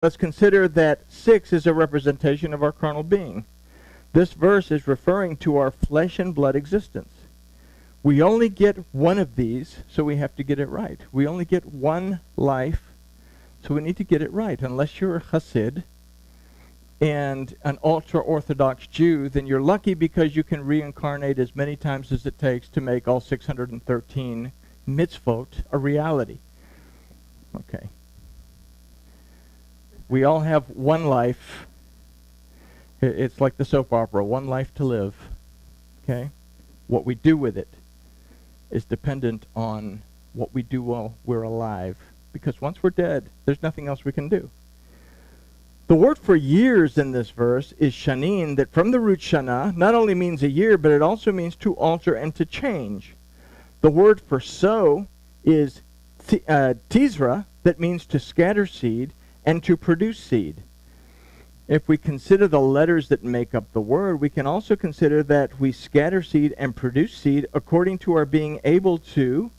Let's consider that 6 is a representation of our carnal being. This verse is referring to our flesh and blood existence. We only get one of these, so we have to get it right. We only get one life, so we need to get it right. Unless you're a Hasid and an ultra-Orthodox Jew, then you're lucky because you can reincarnate as many times as it takes to make all 613 mitzvot a reality. Okay. We all have one life. It's like the soap opera, one life to live. Okay? What we do with it is dependent on what we do while we're alive. Because once we're dead, there's nothing else we can do. The word for years in this verse is shanin, that from the root shana not only means a year, but it also means to alter and to change. The word for sow is tizra, that means to scatter seed and to produce seed. If we consider the letters that make up the word, we can also consider that we scatter seed and produce seed according to our being able to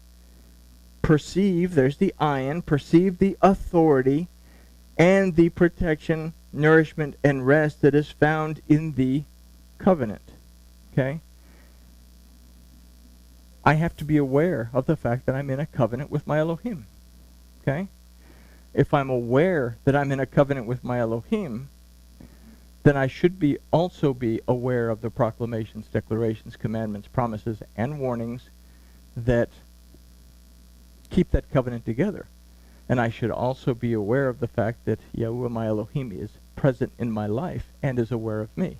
perceive, there's the ayin, perceive the authority and the protection, nourishment, and rest that is found in the covenant. Okay? I have to be aware of the fact that I'm in a covenant with my Elohim. Okay? If I'm aware that I'm in a covenant with my Elohim, then I should also be aware of the proclamations, declarations, commandments, promises, and warnings that keep that covenant together. And I should also be aware of the fact that Yahuwah my Elohim is present in my life and is aware of me.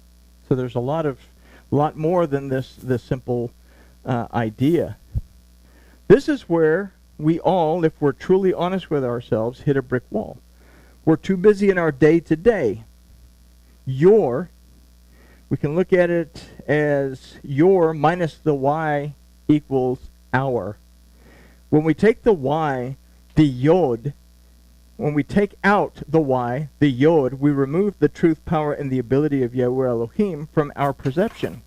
So there's a lot more than this simple idea. This is where we all, if we're truly honest with ourselves, hit a brick wall. We're too busy in our day-to-day. We can look at it as your minus the y equals our. When we take the y, the yod, when we take out the y, the yod, we remove the truth, power, and the ability of Yahuwah Elohim from our perception.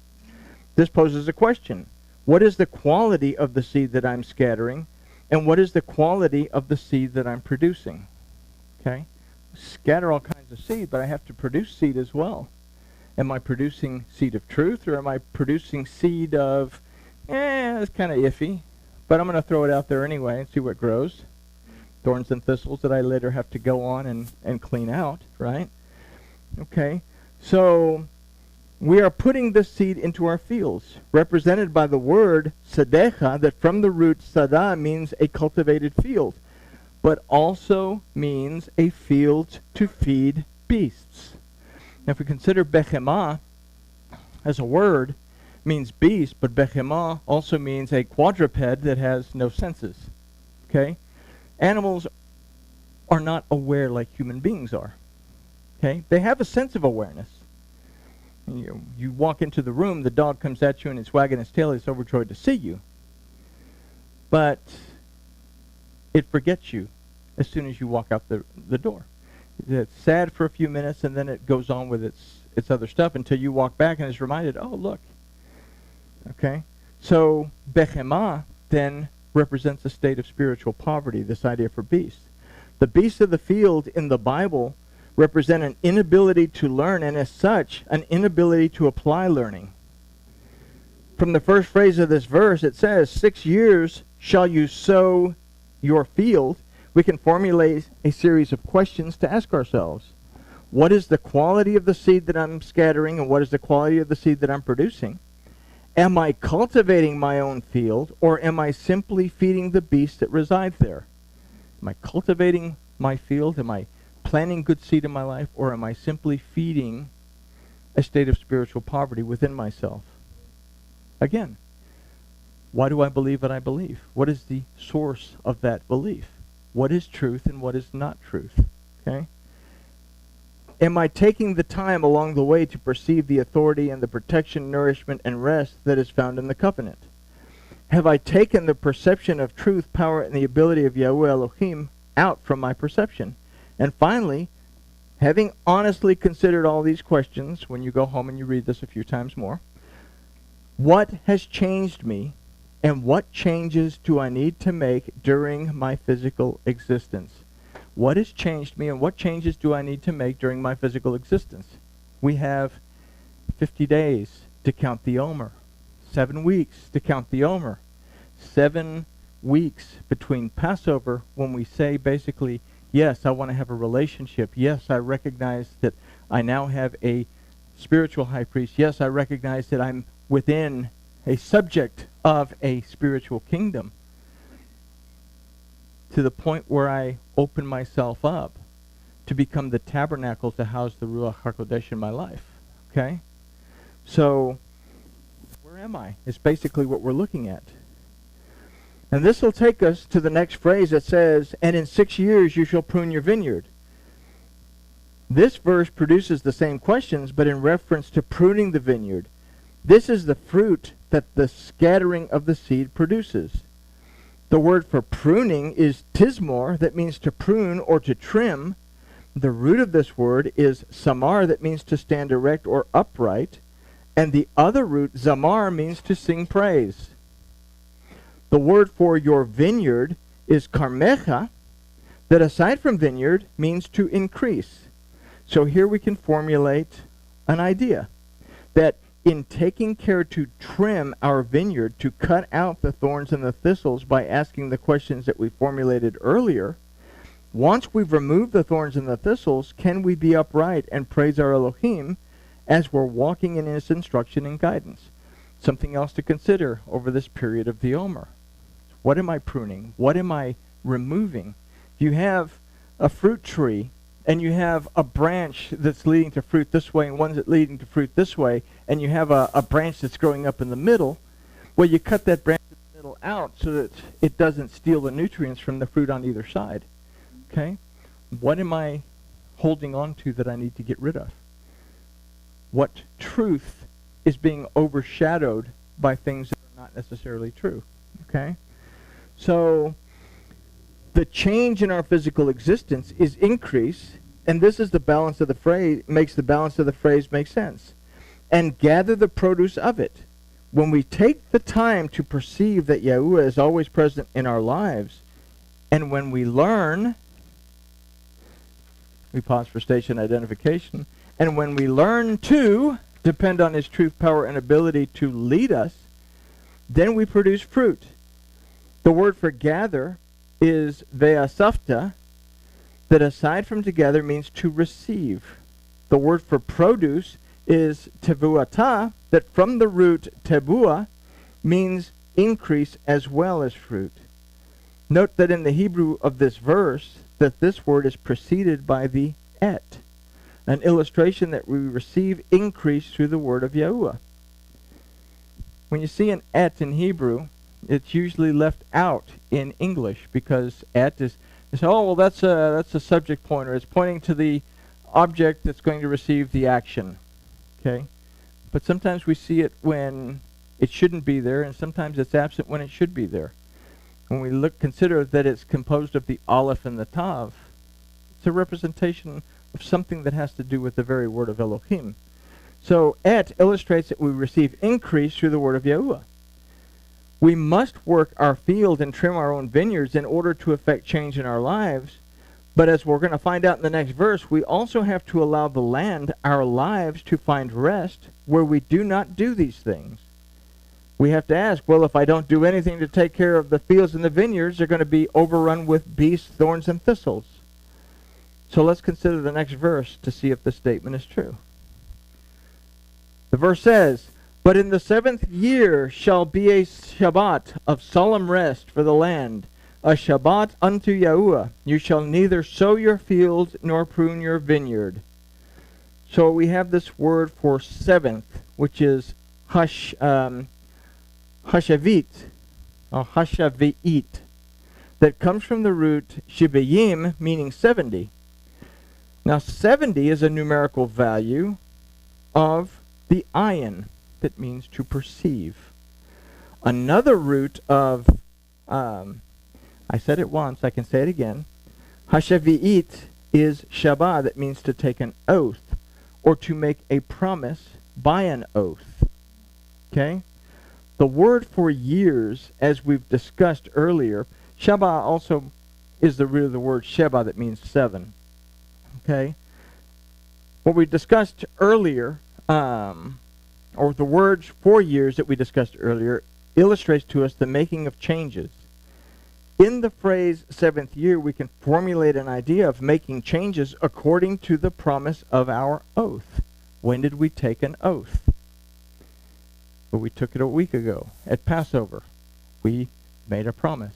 This poses a question. What is the quality of the seed that I'm scattering? And what is the quality of the seed that I'm producing? Okay? Scatter all kinds of seed, but I have to produce seed as well. Am I producing seed of truth, or am I producing seed of, it's kind of iffy, but I'm going to throw it out there anyway and see what grows? Thorns and thistles that I later have to go on and clean out, right? Okay, so we are putting this seed into our fields, represented by the word sadecha, that from the root sada means a cultivated field, but also means a field to feed beasts. Now, if we consider behemah as a word, means beast, but behemah also means a quadruped that has no senses. Okay? Animals are not aware like human beings are. Okay? They have a sense of awareness. You walk into the room, the dog comes at you and it's wagging its tail, it's overjoyed to see you. But it forgets you as soon as you walk out the door. It's sad for a few minutes, and then it goes on with its other stuff until you walk back and is reminded, oh, look. Okay? So, behemah then represents a state of spiritual poverty, this idea for beasts. The beasts of the field in the Bible represent an inability to learn, and as such, an inability to apply learning. From the first phrase of this verse, it says, 6 years shall you sow your field. We can formulate a series of questions to ask ourselves. What is the quality of the seed that I'm scattering, and what is the quality of the seed that I'm producing? Am I cultivating my own field, or am I simply feeding the beasts that reside there? Am I cultivating my field? Am I planting good seed in my life, or am I simply feeding a state of spiritual poverty within myself? Again, why do I believe what I believe? What is the source of that belief? What is truth and what is not truth? Okay? Am I taking the time along the way to perceive the authority and the protection, nourishment, and rest that is found in the covenant? Have I taken the perception of truth, power, and the ability of Yahuwah Elohim out from my perception? And finally, having honestly considered all these questions, when you go home and you read this a few times more, what has changed me, and what changes do I need to make during my physical existence? What has changed me, and what changes do I need to make during my physical existence? We have 50 days to count the Omer, 7 weeks to count the Omer, 7 weeks between Passover when we say basically, yes, I want to have a relationship. Yes, I recognize that I now have a spiritual high priest. Yes, I recognize that I'm within a subject of a spiritual kingdom, to the point where I open myself up to become the tabernacle to house the Ruach HaKodesh in my life. Okay? So, where am I? Is basically what we're looking at. And this will take us to the next phrase that says, and in 6 years you shall prune your vineyard. This verse produces the same questions, but in reference to pruning the vineyard. This is the fruit that the scattering of the seed produces. The word for pruning is tismor, that means to prune or to trim. The root of this word is samar, that means to stand erect or upright. And the other root, zamar, means to sing praise. The word for your vineyard is karmecha, that aside from vineyard means to increase. So here we can formulate an idea that in taking care to trim our vineyard, to cut out the thorns and the thistles by asking the questions that we formulated earlier, once we've removed the thorns and the thistles, can we be upright and praise our Elohim as we're walking in his instruction and guidance? Something else to consider over this period of the Omer. What am I pruning? What am I removing? If you have a fruit tree and you have a branch that's leading to fruit this way and one that's leading to fruit this way, and you have a branch that's growing up in the middle, well, you cut that branch in the middle out so that it doesn't steal the nutrients from the fruit on either side. Okay? What am I holding on to that I need to get rid of? What truth is being overshadowed by things that are not necessarily true? Okay? So, the change in our physical existence is increase, and this is the balance of the phrase, makes the balance of the phrase make sense. And gather the produce of it. When we take the time to perceive that Yahuwah is always present in our lives, and when we learn, we pause for station identification, and when we learn to depend on his truth, power, and ability to lead us, then we produce fruit. The word for gather is ve'asafta, that aside from together means to receive. The word for produce is tevuata, that from the root tebua means increase as well as fruit. Note that in the Hebrew of this verse, that this word is preceded by the et, an illustration that we receive increase through the word of Yahuwah. When you see an et in Hebrew, it's usually left out in English because et is, oh, well, that's a subject pointer. It's pointing to the object that's going to receive the action. Okay? But sometimes we see it when it shouldn't be there, and sometimes it's absent when it should be there. When we consider that it's composed of the aleph and the tav, it's a representation of something that has to do with the very word of Elohim. So et illustrates that we receive increase through the word of Yahuwah. We must work our field and trim our own vineyards in order to effect change in our lives. But as we're going to find out in the next verse, we also have to allow the land, our lives, to find rest where we do not do these things. We have to ask, well, if I don't do anything to take care of the fields and the vineyards, they're going to be overrun with beasts, thorns, and thistles. So let's consider the next verse to see if this statement is true. The verse says, but in the 7th year shall be a Shabbat of solemn rest for the land, a Shabbat unto Yahuwah. You shall neither sow your field nor prune your vineyard. So we have this word for 7th, which is hashavit, or hashavi'it, that comes from the root shibayim, meaning 70. Now 70 is a numerical value of the ayin, that means to perceive. Another root of, I said it once, I can say it again, hashavi'it is shabbat, that means to take an oath, or to make a promise by an oath. Okay? The word for years, as we've discussed earlier, Shabbat also is the root of the word Sheba that means 7. Okay? What we discussed earlier, or the word 4 years that we discussed earlier, illustrates to us the making of changes. In the phrase 7th year, we can formulate an idea of making changes according to the promise of our oath. When did we take an oath? Well, we took it a week ago at Passover. We made a promise.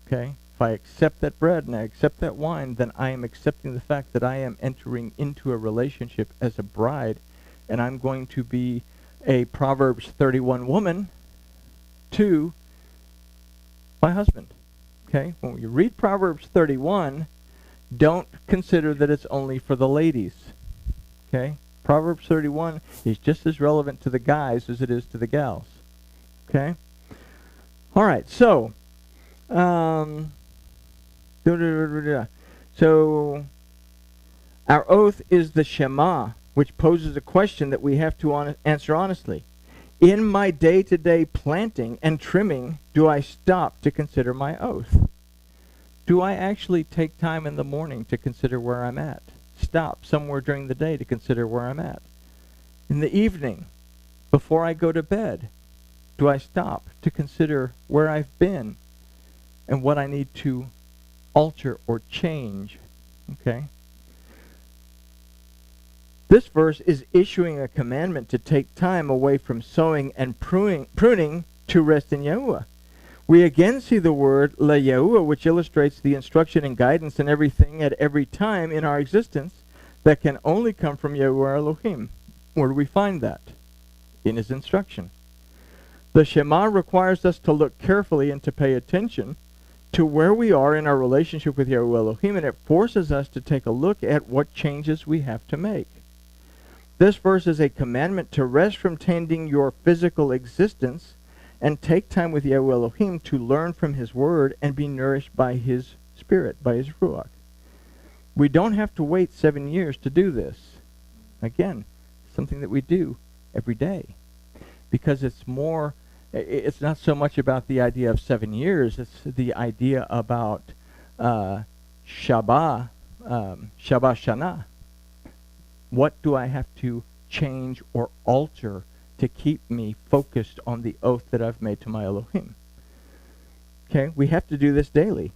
Okay? If I accept that bread and I accept that wine, then I am accepting the fact that I am entering into a relationship as a bride, and I'm going to be a Proverbs 31 woman to my husband. Okay? When you read Proverbs 31, don't consider that it's only for the ladies. Okay? Proverbs 31 is just as relevant to the guys as it is to the gals. Okay? All right, so so our oath is the Shema, which poses a question that we have to answer honestly. In my day-to-day planting and trimming, do I stop to consider my oath? Do I actually take time in the morning to consider where I'm at? Stop somewhere during the day to consider where I'm at? In the evening, before I go to bed, do I stop to consider where I've been and what I need to alter or change? Okay? This verse is issuing a commandment to take time away from sowing and pruning to rest in Yahuwah. We again see the word leYahuwah, which illustrates the instruction and guidance in everything at every time in our existence that can only come from Yahuwah Elohim. Where do we find that? In his instruction. The Shema requires us to look carefully and to pay attention to where we are in our relationship with Yahuwah Elohim, and it forces us to take a look at what changes we have to make. This verse is a commandment to rest from tending your physical existence and take time with Yahuwah Elohim to learn from his word and be nourished by his spirit, by his ruach. We don't have to wait 7 years to do this. Again, something that we do every day. Because it's not so much about the idea of 7 years, it's the idea about Shabbat Shana. What do I have to change or alter to keep me focused on the oath that I've made to my Elohim? Okay, we have to do this daily.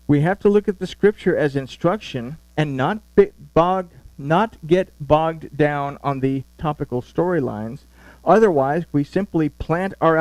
We have to look at the scripture as instruction and not get bogged down on the topical storylines. Otherwise, we simply plant our